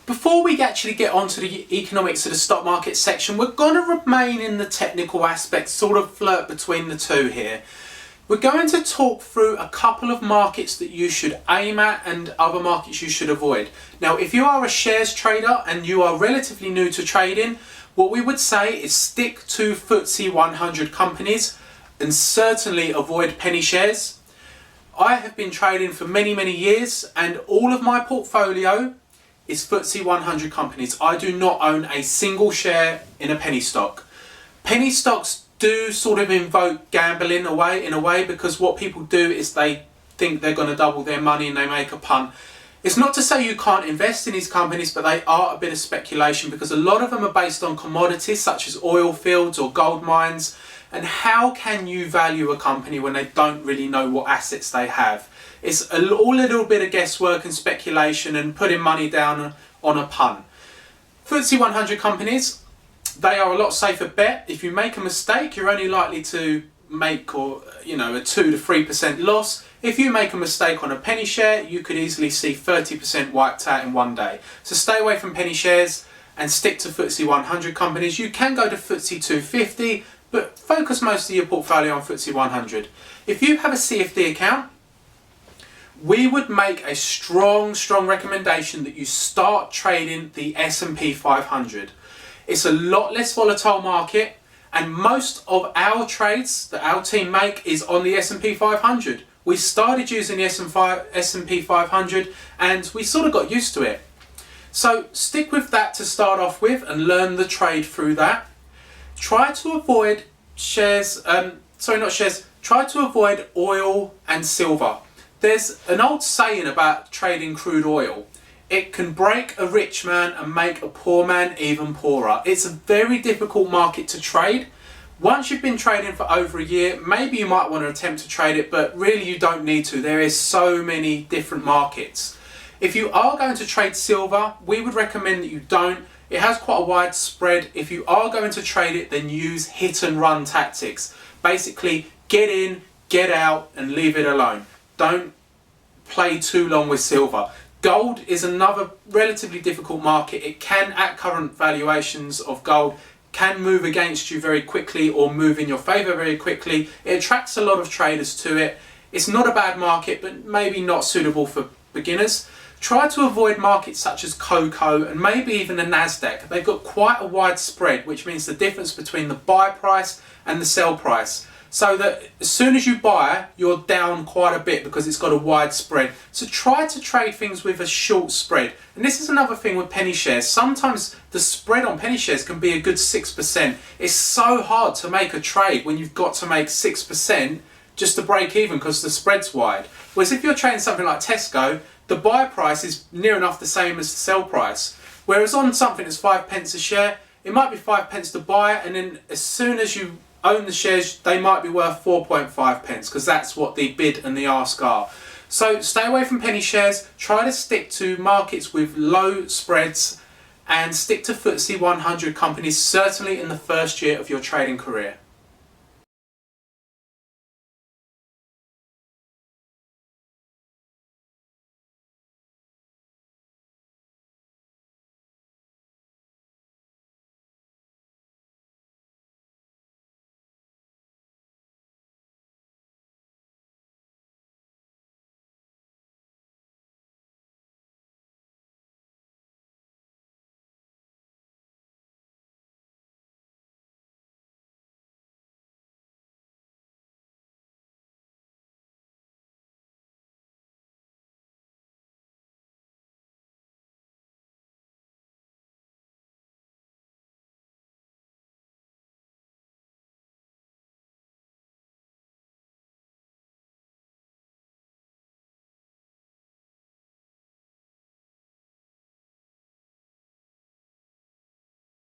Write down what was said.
Before we actually get onto the economics of the stock market section, we're going to remain in the technical aspects, sort of flirt between the two here. We're going to talk through a couple of markets that you should aim at and other markets you should avoid. Now, if you are a shares trader and you are relatively new to trading, what we would say is stick to FTSE 100 companies and certainly avoid penny shares. I have been trading for many years and all of my portfolio is FTSE 100 companies. I do not own a single share in a penny stock. Penny stocks do sort of invoke gambling in a way because what people do is they think they're going to double their money and they make a punt. It's not to say you can't invest in these companies, but they are a bit of speculation because a lot of them are based on commodities such as oil fields or gold mines. And how can you value a company when they don't really know what assets they have? It's all a little bit of guesswork and speculation and putting money down on a punt. FTSE 100 companies, they are a lot safer bet. If you make a mistake, you're only likely to make a 2 to 3% loss. If you make a mistake on a penny share, you could easily see 30% wiped out in one day. So stay away from penny shares and stick to FTSE 100 companies. You can go to FTSE 250, but focus most of your portfolio on FTSE 100. If you have a CFD account, we would make a strong recommendation that you start trading the S&P 500. It's a lot less volatile market, and most of our trades that our team make is on the S&P 500. We started using the S&P 500 and we sort of got used to it. So stick with that to start off with and learn the trade through that. Try to avoid try to avoid oil and silver. There's an old saying about trading crude oil. It can break a rich man and make a poor man even poorer. It's a very difficult market to trade. Once you've been trading for over a year, maybe you might want to attempt to trade it, but really you don't need to. There is so many different markets. If you are going to trade silver, we would recommend that you don't. It has quite a wide spread. If you are going to trade it, then use hit and run tactics. Basically, get in, get out, and leave it alone. Don't play too long with silver. Gold is another relatively difficult market. It can, at current valuations of gold, can move against you very quickly or move in your favor very quickly. It attracts a lot of traders to it. It's not a bad market, but maybe not suitable for beginners. Try to avoid markets such as cocoa and maybe even the Nasdaq. They've got quite a wide spread, which means the difference between the buy price and the sell price. So that as soon as you buy, you're down quite a bit because it's got a wide spread. So try to trade things with a short spread. And this is another thing with penny shares. Sometimes the spread on penny shares can be a good 6%. It's so hard to make a trade when you've got to make 6% just to break even because the spread's wide. Whereas if you're trading something like Tesco, the buy price is near enough the same as the sell price. Whereas on something that's 5 pence a share, it might be 5 pence to buy, and then as soon as you own the shares, they might be worth 4.5 pence because that's what the bid and the ask are. So stay away from penny shares, try to stick to markets with low spreads and stick to FTSE 100 companies, certainly in the first year of your trading career.